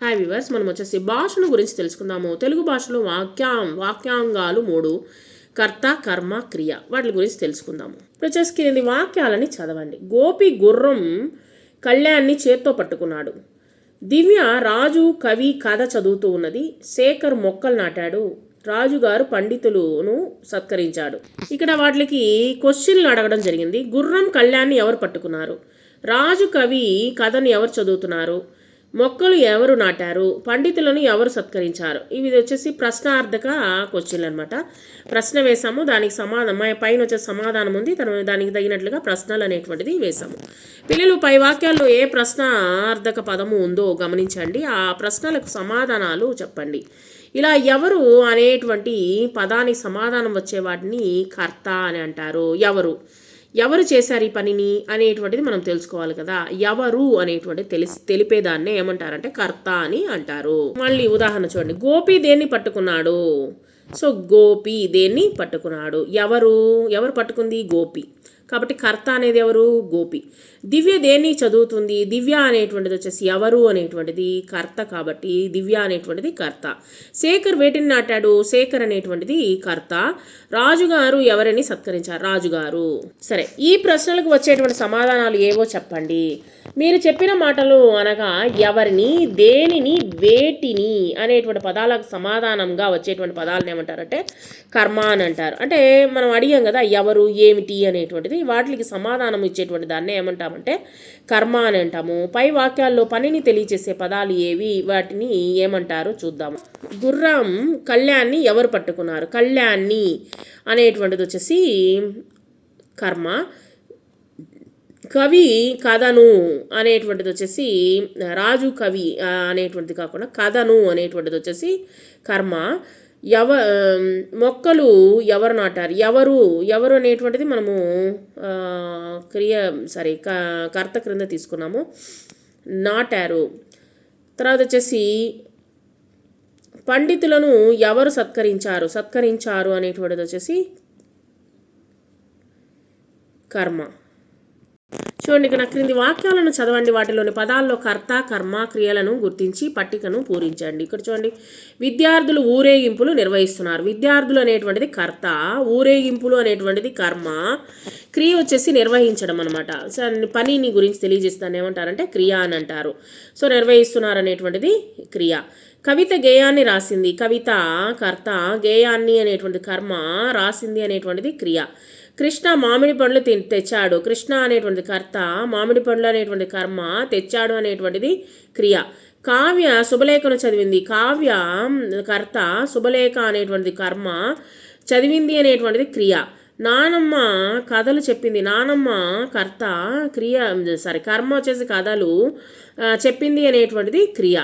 Hi viewers, మనం వచ్చేసి భాషల గురించి తెలుసుకుందాము. తెలుగు భాషలో వాక్యాంగాలు 3: కర్త, కర్మ, క్రియ. వాటి గురించి తెలుసుకుందాము. ఇప్పుడు వచ్చేసి కింది వాక్యాలని చదవండి. గోపి గుర్రం కళ్యాణ్ని చేత్తో పట్టుకున్నాడు. దివ్య రాజు కవి కథ చదువుతూ ఉన్నది. శేఖర్ మొక్కలు నాటాడు. రాజుగారు పండితులను సత్కరించాడు. ఇక్కడ వాటికి క్వశ్చన్లు అడగడం జరిగింది. గుర్రం కళ్యాణ్ని ఎవరు పట్టుకున్నారు? రాజు కవి కథను ఎవరు చదువుతున్నారు? మొక్కలు ఎవరు నాటారు? పండితులను ఎవరు సత్కరించారు? ఇవి వచ్చేసి ప్రశ్నార్థక క్వశ్చన్లు అనమాట. ప్రశ్న వేసాము, దానికి పైన వచ్చే సమాధానం ఉంది, దానికి తగినట్లుగా ప్రశ్నలు అనేటువంటిది వేసాము. పిల్లలు పై వాక్యాల్లో ఏ ప్రశ్నార్థక పదము ఉందో గమనించండి. ఆ ప్రశ్నలకు సమాధానాలు చెప్పండి. ఇలా ఎవరు అనేటువంటి పదానికి సమాధానం వచ్చే వాటిని కర్త అని అంటారు. ఎవరు చేశారు ఈ పనిని అనేటువంటిది మనం తెలుసుకోవాలి కదా. ఎవరు అనేటువంటిది తెలిపేదాన్నే ఏమంటారంటే కర్త అని అంటారు. మళ్ళీ ఉదాహరణ చూడండి. గోపి దేన్ని పట్టుకున్నాడు? సో గోపి దేన్ని పట్టుకున్నాడు. ఎవరు పట్టుకుంది? గోపి. కాబట్టి కర్త అనేది ఎవరు? గోపి. దివ్య దేన్ని చదువుతుంది? దివ్య అనేటువంటిది వచ్చేసి ఎవరు అనేటువంటిది కర్త, కాబట్టి దివ్య అనేటువంటిది కర్త. శేఖర్ వేటిని నాటాడు? శేఖర్ అనేటువంటిది కర్త. రాజుగారు ఎవరిని సత్కరించారు? రాజుగారు. సరే, ఈ ప్రశ్నలకు వచ్చేటువంటి సమాధానాలు ఏవో చెప్పండి. మీరు చెప్పిన మాటలు అనగా ఎవరిని, దేనిని, వేటిని అనేటువంటి పదాలకు సమాధానంగా వచ్చేటువంటి పదాలను ఏమంటారంటే కర్మ అని అంటారు. అంటే మనం అడిగాం కదా ఎవరు, ఏమిటి అనేటువంటిది, వాటికి సమాధానం ఇచ్చేటువంటి దాన్ని ఏమంటామంటే కర్మ అని అంటాము. పై వాక్యాల్లో పనిని తెలియచేసే పదాలు ఏవి, వాటిని ఏమంటారు చూద్దాము. గుర్రం కళ్యాణ్ని ఎవరు పట్టుకున్నారు? కళ్యాణ్ని అనేటువంటిది వచ్చేసి కర్మ. కవి కథను అనేటువంటిది వచ్చేసి రాజు కవి అనేటువంటిది కాకుండా కథను అనేటువంటిది వచ్చేసి కర్మ. మొక్కలు ఎవరు నాటారు? ఎవరు అనేటువంటిది మనము కర్త క్రింద తీసుకున్నాము. నాటారు. తర్వాత వచ్చేసి పండితులను ఎవరు సత్కరించారు అనేటువంటిది వచ్చేసి కర్మ. చూడండి, ఇక్కడ క్రింది వాక్యాలను చదవండి. వాటిలోని పదాల్లో కర్త, కర్మ, క్రియలను గుర్తించి పట్టికను పూరించండి. ఇక్కడ చూడండి. విద్యార్థులు ఊరేగింపులు నిర్వహిస్తున్నారు. విద్యార్థులు అనేటువంటిది కర్త, ఊరేగింపులు అనేటువంటిది కర్మ, క్రియ వచ్చేసి నిర్వహించడం అనమాట. పనిని గురించి తెలియజేస్తాను ఏమంటారంటే క్రియ అని అంటారు. సో నిర్వహిస్తున్నారు అనేటువంటిది క్రియ. కవిత గేయాన్ని రాసింది. కవిత కర్త, గేయాన్ని అనేటువంటి కర్మ, రాసింది అనేటువంటిది క్రియ. కృష్ణ మామిడి పండ్లు తెచ్చాడు. కృష్ణ అనేటువంటి కర్త, మామిడి పండ్లు అనేటువంటి కర్మ, తెచ్చాడు అనేటువంటిది క్రియ. కావ్య శుభలేఖను చదివింది. కావ్య కర్త, శుభలేఖ అనేటువంటిది కర్మ, చదివింది అనేటువంటిది క్రియ. నానమ్మ కథలు చెప్పింది. నానమ్మ కర్త, కర్మ వచ్చేసి కథలు, చెప్పింది అనేటువంటిది క్రియ.